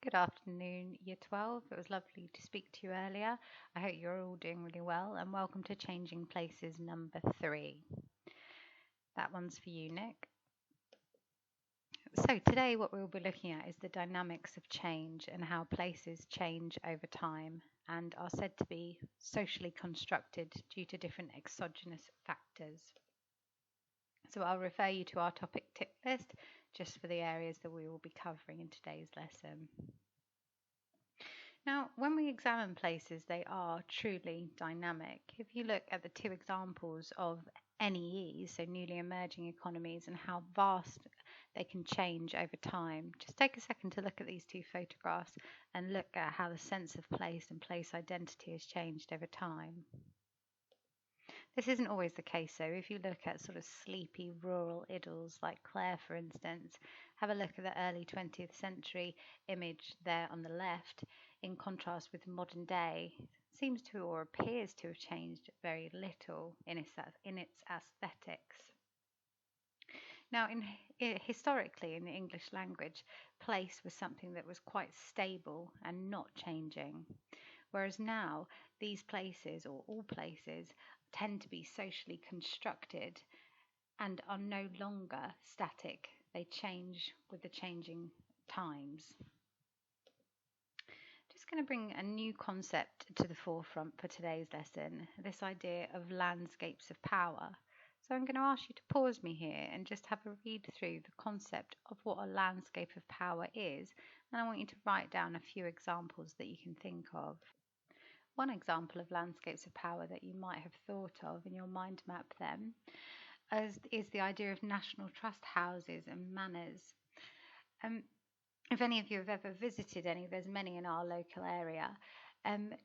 Good afternoon, Year 12. It was lovely to speak to you earlier. I hope you're all doing really well and welcome to Changing Places number 3. That one's for you, Nick. So today what we'll be looking at is the dynamics of change and how places change over time and are said to be socially constructed due to different exogenous factors. So I'll refer you to our topic tip list just for the areas that we will be covering in today's lesson. Now, when we examine places, they are truly dynamic. If you look at the two examples of NEEs, so newly emerging economies, and how vast they can change over time, just take a second to look at these two photographs and look at how the sense of place and place identity has changed over time. This isn't always the case, though. If you look at sort of sleepy rural idylls like Clare, for instance, have a look at the early 20th century image there on the left, in contrast with modern day, seems to or appears to have changed very little in its aesthetics. Now, historically, in the English language, place was something that was quite stable and not changing. Whereas now, these places, or all places, tend to be socially constructed and are no longer static. They change with the changing times. Just going to bring a new concept to the forefront for today's lesson, this idea of landscapes of power. So I'm going to ask you to pause me here and just have a read through the concept of what a landscape of power is, and I want you to write down a few examples that you can think of. One example of landscapes of power that you might have thought of in your mind map then is the idea of national trust houses and manors. If any of you have ever visited any, there's many in our local area,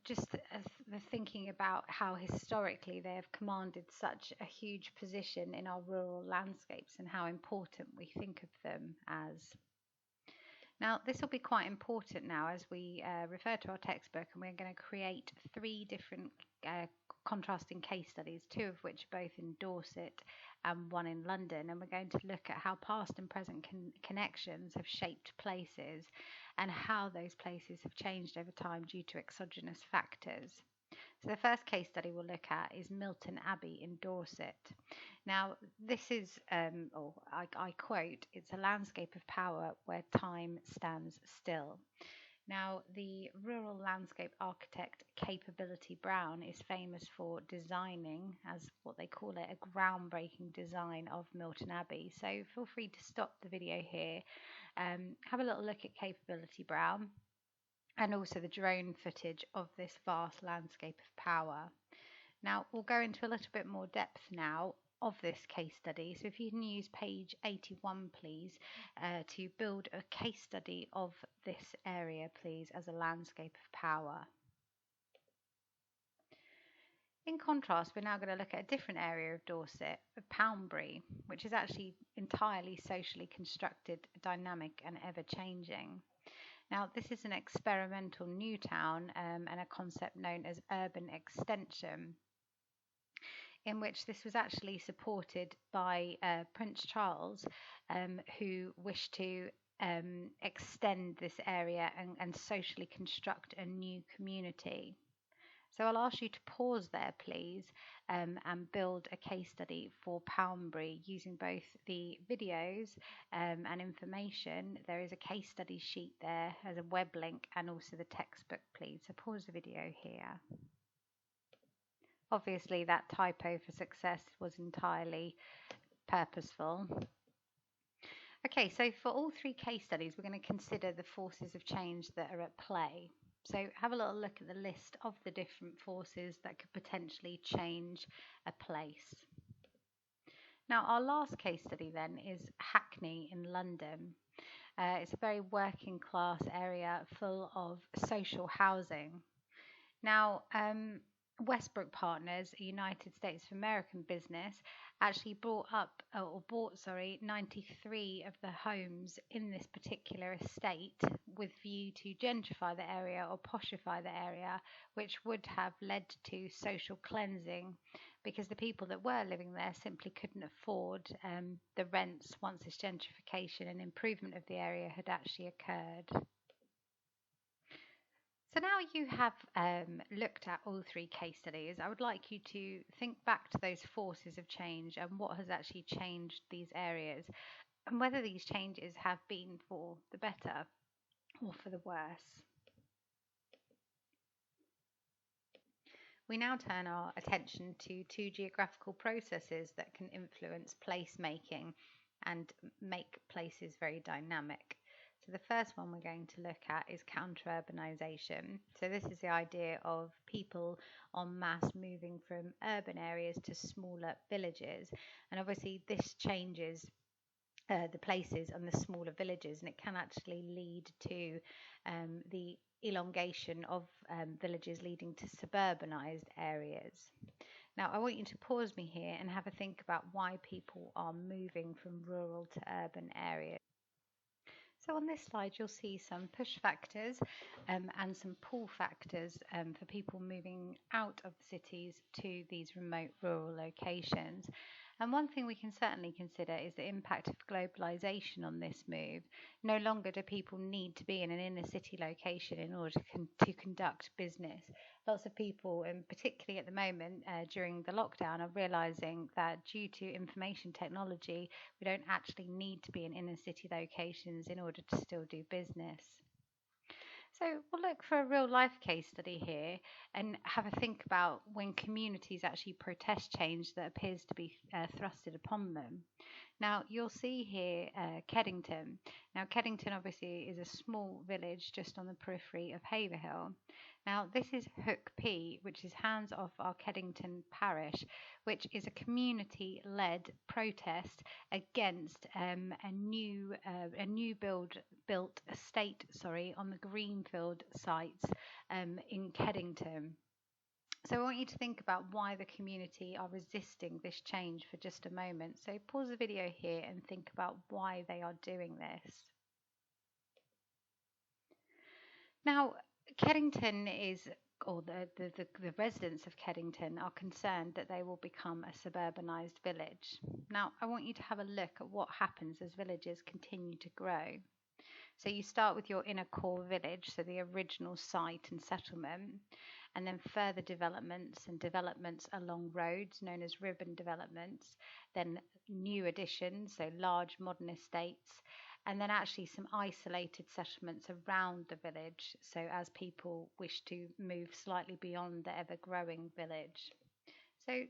just the thinking about how historically they have commanded such a huge position in our rural landscapes and how important we think of them as. Now, this will be quite important now as we refer to our textbook, and we're going to create 3 different contrasting case studies, 2 of which are both in Dorset and 1 in London, and we're going to look at how past and present connections have shaped places and how those places have changed over time due to exogenous factors. So the first case study we'll look at is Milton Abbey in Dorset. Now, this is, I quote, it's a landscape of power where time stands still. Now, the rural landscape architect Capability Brown is famous for designing, as what they call it, a groundbreaking design of Milton Abbey. So feel free to stop the video here, have a little look at Capability Brown, and also the drone footage of this vast landscape of power. Now, we'll go into a little bit more depth now of this case study. So if you can use page 81, please, to build a case study of this area, please, as a landscape of power. In contrast, we're now going to look at a different area of Dorset, of Poundbury, which is actually entirely socially constructed, dynamic and ever-changing. Now, this is an experimental new town and a concept known as urban extension, in which this was actually supported by Prince Charles, who wished to extend this area and socially construct a new community. So I'll ask you to pause there, please, and build a case study for Poundbury using both the videos and information. There is a case study sheet there as a web link and also the textbook, please. So pause the video here. Obviously, that typo for success was entirely purposeful. Okay, so for all 3 case studies, we're going to consider the forces of change that are at play. So have a little look at the list of the different forces that could potentially change a place. Now, our last case study then is Hackney in London. It's a very working class area full of social housing. Now, Westbrook Partners, a United States of American business, actually bought 93 of the homes in this particular estate with view to gentrify the area or poshify the area, which would have led to social cleansing because the people that were living there simply couldn't afford the rents once this gentrification and improvement of the area had actually occurred. So now you have looked at all three case studies, I would like you to think back to those forces of change and what has actually changed these areas, and whether these changes have been for the better or for the worse. We now turn our attention to two geographical processes that can influence placemaking and make places very dynamic. So the first one we're going to look at is counter-urbanisation. So this is the idea of people en masse moving from urban areas to smaller villages. And obviously this changes the places and the smaller villages, and it can actually lead to the elongation of villages, leading to suburbanised areas. Now, I want you to pause me here and have a think about why people are moving from rural to urban areas. So on this slide, you'll see some push factors and some pull factors for people moving out of cities to these remote rural locations. And one thing we can certainly consider is the impact of globalization on this move. No longer do people need to be in an inner city location in order to conduct business. Lots of people, and particularly at the moment during the lockdown, are realizing that due to information technology, we don't actually need to be in inner city locations in order to still do business. So we'll look for a real life case study here and have a think about when communities actually protest change that appears to be thrusted upon them. Now you'll see here Keddington. Now Keddington obviously is a small village just on the periphery of Haverhill. Now this is Hook P, which is hands off our Keddington parish, which is a community-led protest against a new built estate, on the greenfield sites in Keddington. So I want you to think about why the community are resisting this change for just a moment. So pause the video here and think about why they are doing this. Now, Keddington is, or the residents of Keddington are concerned that they will become a suburbanised village. Now, I want you to have a look at what happens as villages continue to grow. So you start with your inner core village, so the original site and settlement, and then further developments and developments along roads known as ribbon developments, then new additions, so large modern estates, and then actually some isolated settlements around the village, so as people wish to move slightly beyond the ever-growing village. So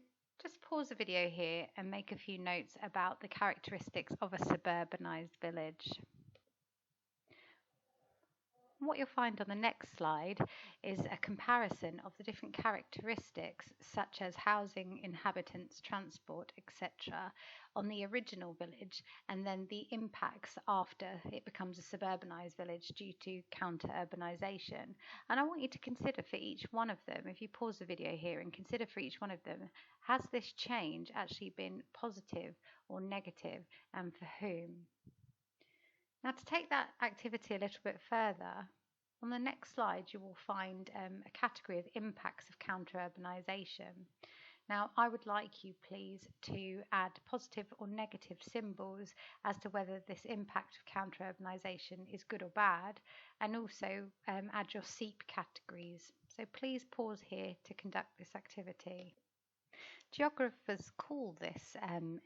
just pause the video here and make a few notes about the characteristics of a suburbanised village. What you'll find on the next slide is a comparison of the different characteristics such as housing, inhabitants, transport, etc. on the original village, and then the impacts after it becomes a suburbanised village due to counter-urbanisation. And I want you to consider for each one of them, if you pause the video here and consider for each one of them, has this change actually been positive or negative, and for whom? Now, to take that activity a little bit further, on the next slide you will find a category of impacts of counter-urbanisation. Now, I would like you please to add positive or negative symbols as to whether this impact of counter-urbanisation is good or bad, and also add your SEEP categories. So please pause here to conduct this activity. Geographers call this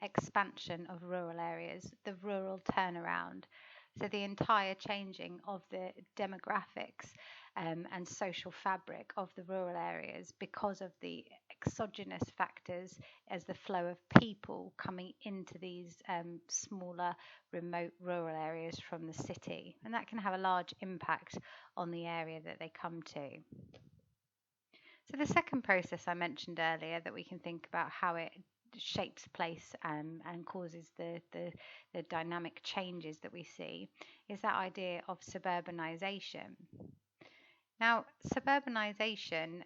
expansion of rural areas the rural turnaround. So the entire changing of the demographics and social fabric of the rural areas because of the exogenous factors as the flow of people coming into these smaller remote rural areas from the city. And that can have a large impact on the area that they come to. So the second process I mentioned earlier that we can think about how it shapes place and causes the dynamic changes that we see is that idea of suburbanisation. Now, suburbanisation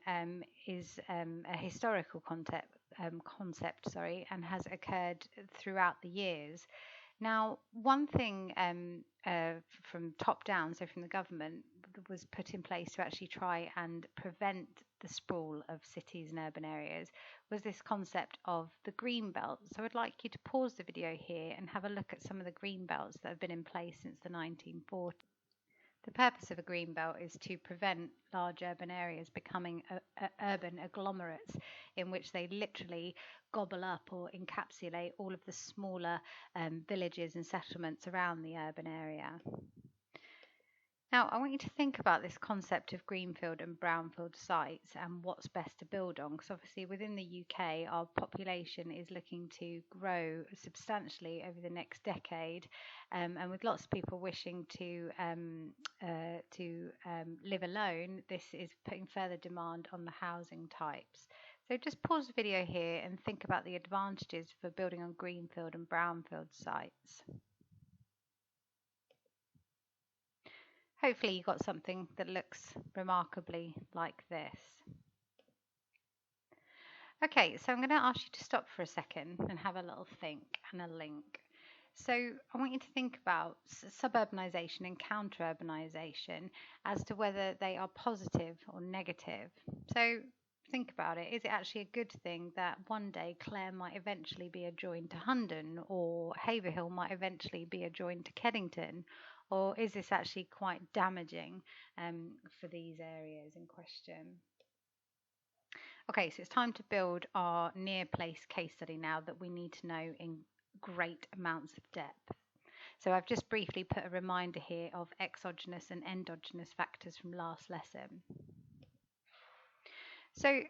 is a historical concept, and has occurred throughout the years. Now, one thing from top down, so from the government, was put in place to actually try and prevent the sprawl of cities and urban areas was this concept of the green belt. So I'd like you to pause the video here and have a look at some of the green belts that have been in place since the 1940s. The purpose of a green belt is to prevent large urban areas becoming urban agglomerates in which they literally gobble up or encapsulate all of the smaller villages and settlements around the urban area. Now, I want you to think about this concept of greenfield and brownfield sites and what's best to build on, because obviously within the UK, our population is looking to grow substantially over the next decade, and with lots of people wishing to live alone, this is putting further demand on the housing types. So just pause the video here and think about the advantages for building on greenfield and brownfield sites. Hopefully you got something that looks remarkably like this. Okay, so I'm going to ask you to stop for a second and have a little think and a link. So I want you to think about suburbanisation and counter-urbanisation as to whether they are positive or negative. So think about it. Is it actually a good thing that one day Clare might eventually be adjoined to Hundon, or Haverhill might eventually be adjoined to Keddington? Or is this actually quite damaging for these areas in question? Okay, so it's time to build our near place case study now that we need to know in great amounts of depth. So I've just briefly put a reminder here of exogenous and endogenous factors from last lesson. So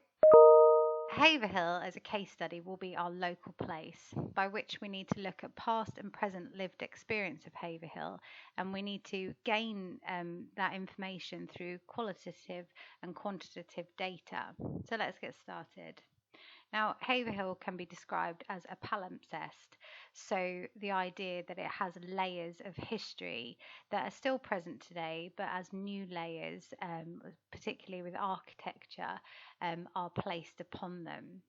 Haverhill as a case study will be our local place, by which we need to look at past and present lived experience of Haverhill, and we need to gain that information through qualitative and quantitative data. So let's get started. Now, Haverhill can be described as a palimpsest, so the idea that it has layers of history that are still present today, but as new layers, particularly with architecture, are placed upon them.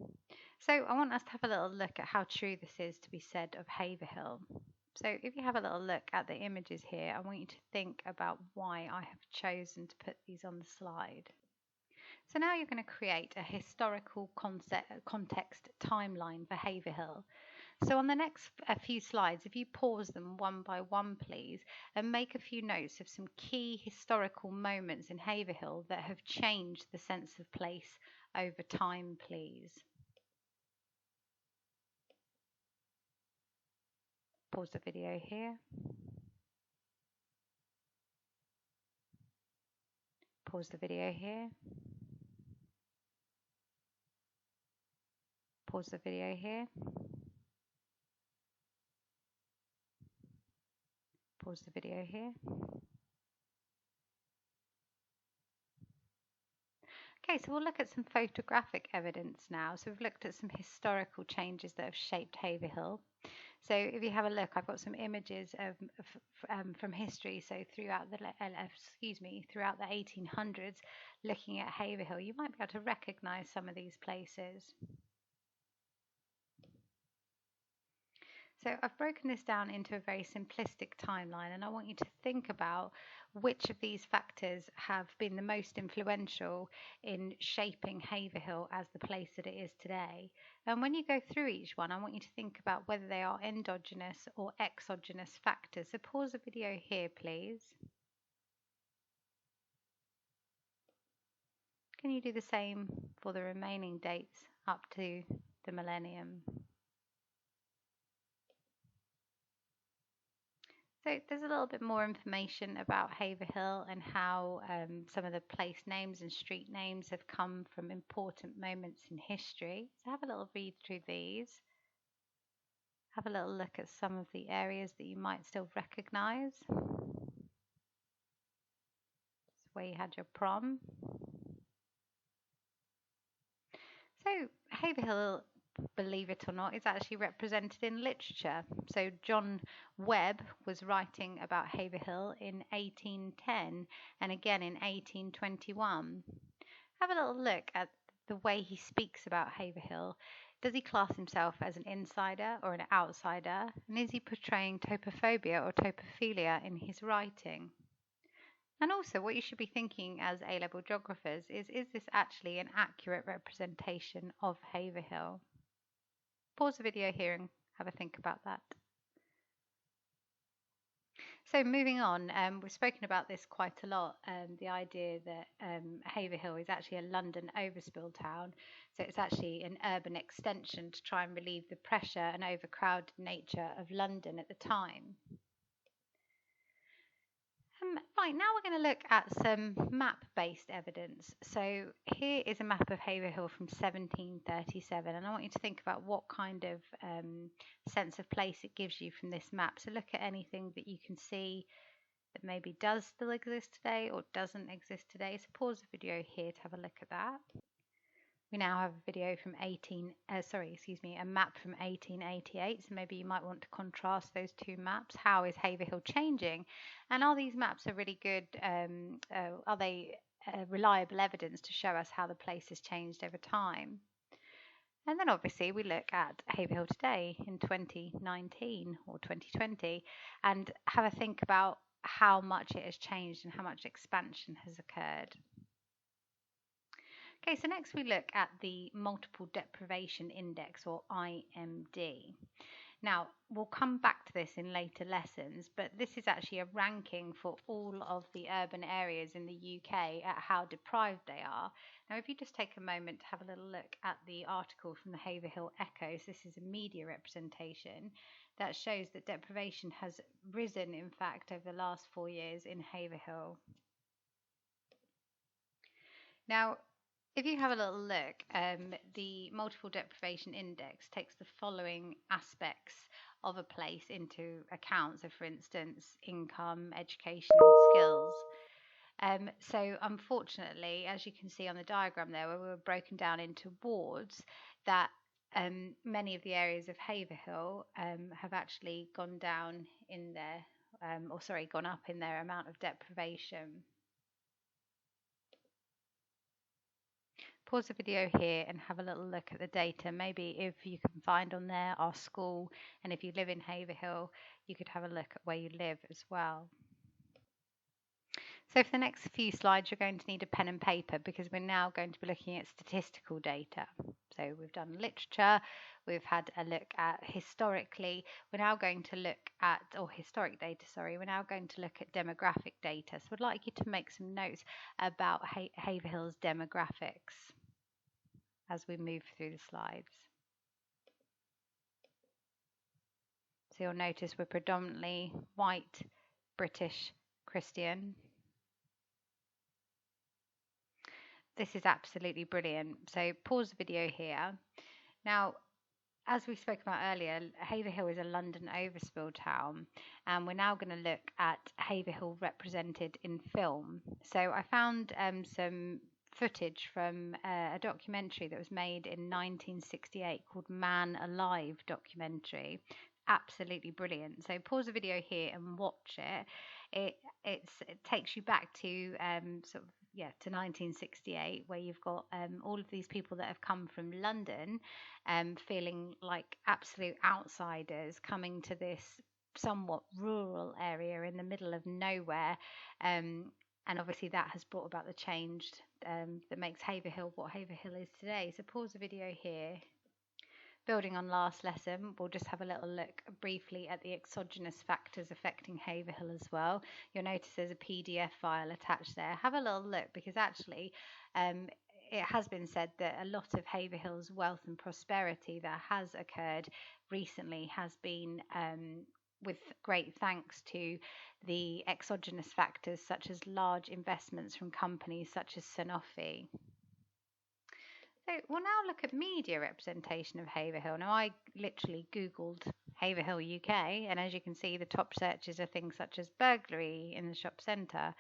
So I want us to have a little look at how true this is to be said of Haverhill. So if you have a little look at the images here, I want you to think about why I have chosen to put these on the slide. So now you're going to create a historical context timeline for Haverhill. So on the next few slides, if you pause them one by one, please, and make a few notes of some key historical moments in Haverhill that have changed the sense of place over time, please. Pause the video here. Pause the video here. Pause the video here. Pause the video here. Okay, so we'll look at some photographic evidence now. So we've looked at some historical changes that have shaped Haverhill. So if you have a look, I've got some images from history. So throughout the 1800s, looking at Haverhill, you might be able to recognise some of these places. So I've broken this down into a very simplistic timeline, and I want you to think about which of these factors have been the most influential in shaping Haverhill as the place that it is today. And when you go through each one, I want you to think about whether they are endogenous or exogenous factors. So pause the video here, please. Can you do the same for the remaining dates up to the millennium? So there's a little bit more information about Haverhill and how some of the place names and street names have come from important moments in history. So have a little read through these. Have a little look at some of the areas that you might still recognise. This is where you had your prom. So Haverhill, believe it or not, is actually represented in literature. So John Webb was writing about Haverhill in 1810 and again in 1821. Have a little look at the way he speaks about Haverhill. Does he class himself as an insider or an outsider? And is he portraying topophobia or topophilia in his writing? And also, what you should be thinking as A-level geographers is this actually an accurate representation of Haverhill? Pause the video here and have a think about that. So moving on, we've spoken about this quite a lot. The idea that Haverhill is actually a London overspill town, so it's actually an urban extension to try and relieve the pressure and overcrowded nature of London at the time. Right, now we're going to look at some map-based evidence. So here is a map of Haverhill from 1737, and I want you to think about what kind of sense of place it gives you from this map. So look at anything that you can see that maybe does still exist today or doesn't exist today. So pause the video here to have a look at that. We now have a video from a map from 1888. So maybe you might want to contrast those two maps. How is Haverhill changing? And are these maps a really good, are they reliable evidence to show us how the place has changed over time? And then obviously we look at Haverhill today in 2019 or 2020 and have a think about how much it has changed and how much expansion has occurred. Okay, so next we look at the Multiple Deprivation Index, or IMD. Now, we'll come back to this in later lessons, but this is actually a ranking for all of the urban areas in the UK at how deprived they are. Now, if you just take a moment to have a little look at the article from the Haverhill Echo, so this is a media representation that shows that deprivation has risen, in fact, over the last 4 years in Haverhill. Now, if you have a little look, the Multiple Deprivation Index takes the following aspects of a place into account. So, for instance, income, education, and skills. So, unfortunately, as you can see on the diagram there, where we were broken down into wards, that many of the areas of Haverhill have actually gone down in their, gone up in their amount of deprivation. Pause the video here and have a little look at the data. Maybe if you can find on there our school, and if you live in Haverhill, you could have a look at where you live as well. So for the next few slides, you're going to need a pen and paper because we're now going to be looking at statistical data. So we've done literature, we've had a look at historically, we're now going to look at, historic data, sorry, we're now going to look at demographic data. So I'd like you to make some notes about Haverhill's demographics as we move through the slides. So you'll notice we're predominantly white, British, Christian. This is absolutely brilliant. So pause the video here. Now, as we spoke about earlier, Haverhill is a London overspill town, and we're now going to look at Haverhill represented in film. So I found some footage from a documentary that was made in 1968 called Man Alive documentary. Absolutely brilliant. So pause the video here and watch it. It takes you back to to 1968, where you've got all of these people that have come from London, feeling like absolute outsiders, coming to this somewhat rural area in the middle of nowhere. And obviously that has brought about the change that makes Haverhill what Haverhill is today. So pause the video here. Building on last lesson, we'll just have a little look briefly at the exogenous factors affecting Haverhill as well. You'll notice there's a PDF file attached there. Have a little look because actually it has been said that a lot of Haverhill's wealth and prosperity that has occurred recently has been with great thanks to the exogenous factors such as large investments from companies such as Sanofi. So we'll now look at media representation of Haverhill. Now I literally Googled Haverhill UK, and as you can see, the top searches are things such as burglary in the shop centre,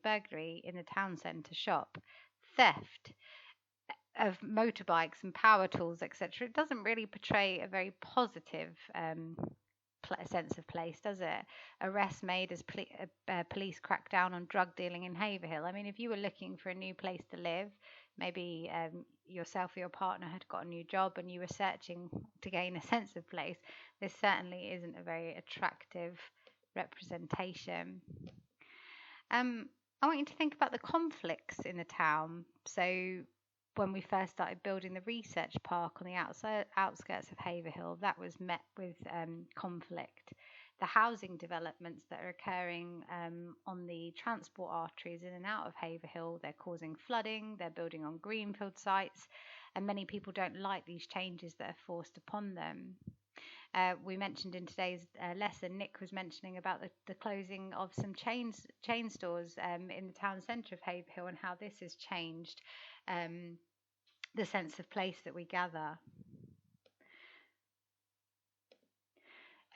burglary in the town centre shop, theft of motorbikes and power tools, etc. It doesn't really portray a very positive sense of place, does it? Arrests made as police crack down on drug dealing in Haverhill. I mean, if you were looking for a new place to live, maybe yourself or your partner had got a new job and you were searching to gain a sense of place, this certainly isn't a very attractive representation. I want you to think about the conflicts in the town. So when we first started building the research park on the outskirts of Haverhill, that was met with conflict. the housing developments that are occurring on the transport arteries in and out of Haverhill. They're causing flooding, they're building on greenfield sites, and many people don't like these changes that are forced upon them. We mentioned in today's lesson, Nick was mentioning about the closing of some chain stores in the town centre of Haverhill, and how this has changed the sense of place that we gather.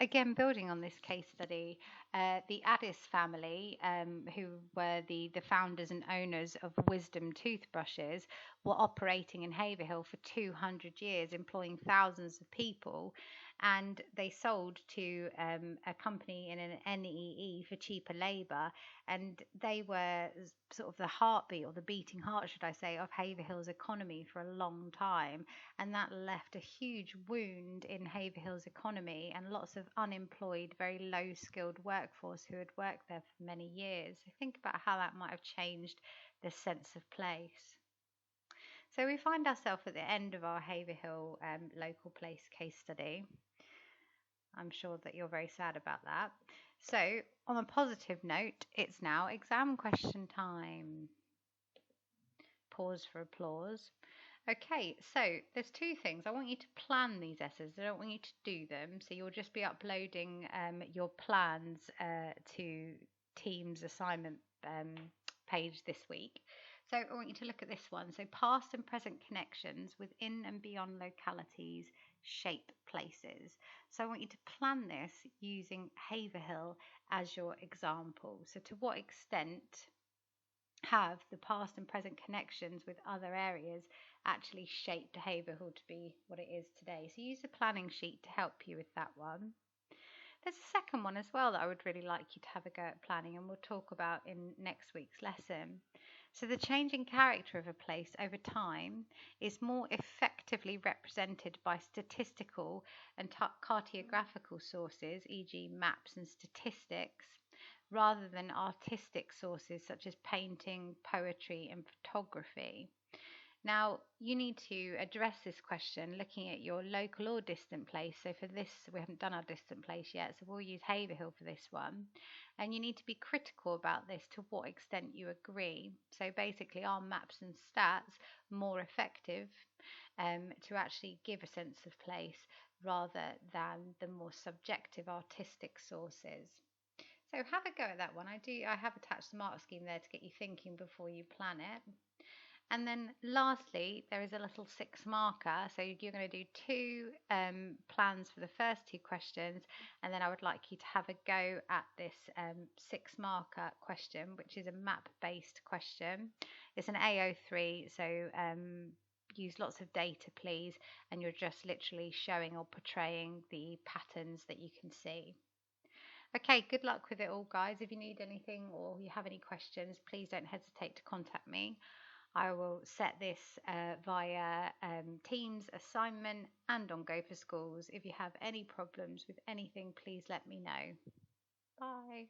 Again, building on this case study, the Addis family, who were the founders and owners of Wisdom toothbrushes, were operating in Haverhill for 200 years, employing thousands of people. And they sold to a company in an NEE for cheaper labour. And they were sort of the heartbeat, or the beating heart, should I say, of Haverhill's economy for a long time. And that left a huge wound in Haverhill's economy and lots of unemployed, very low skilled workforce who had worked there for many years. So think about how that might have changed the sense of place. So we find ourselves at the end of our Haverhill local place case study. I'm sure that you're very sad about that. So on a positive note, it's now exam question time. Pause for applause. Okay, so there's two things. I want you to plan these essays. I don't want you to do them. So you'll just be uploading your plans to Teams assignment page this week. So I want you to look at this one. So past and present connections within and beyond localities shape places. So I want you to plan this using Haverhill as your example. So to what extent have the past and present connections with other areas actually shaped Haverhill to be what it is today? So use the planning sheet to help you with that one. There's a second one as well that I would really like you to have a go at planning, and we'll talk about in next week's lesson. So the changing character of a place over time is more effectively represented by statistical and cartographical sources, e.g. maps and statistics, rather than artistic sources such as painting, poetry and photography. Now, you need to address this question looking at your local or distant place. So for this, we haven't done our distant place yet, so we'll use Haverhill for this one. And you need to be critical about this, to what extent you agree. So basically, are maps and stats more effective to actually give a sense of place rather than the more subjective artistic sources? So have a go at that one. I have attached the mark scheme there to get you thinking before you plan it. And then lastly, there is a little 6 marker. So you're going to do 2 plans for the first 2 questions. And then I would like you to have a go at this 6 marker question, which is a map-based question. It's an AO3, so use lots of data, please. And you're just literally showing or portraying the patterns that you can see. Okay, good luck with it all, guys. If you need anything or you have any questions, please don't hesitate to contact me. I will set this via Teams assignment and on Go for Schools. If you have any problems with anything, please let me know. Bye.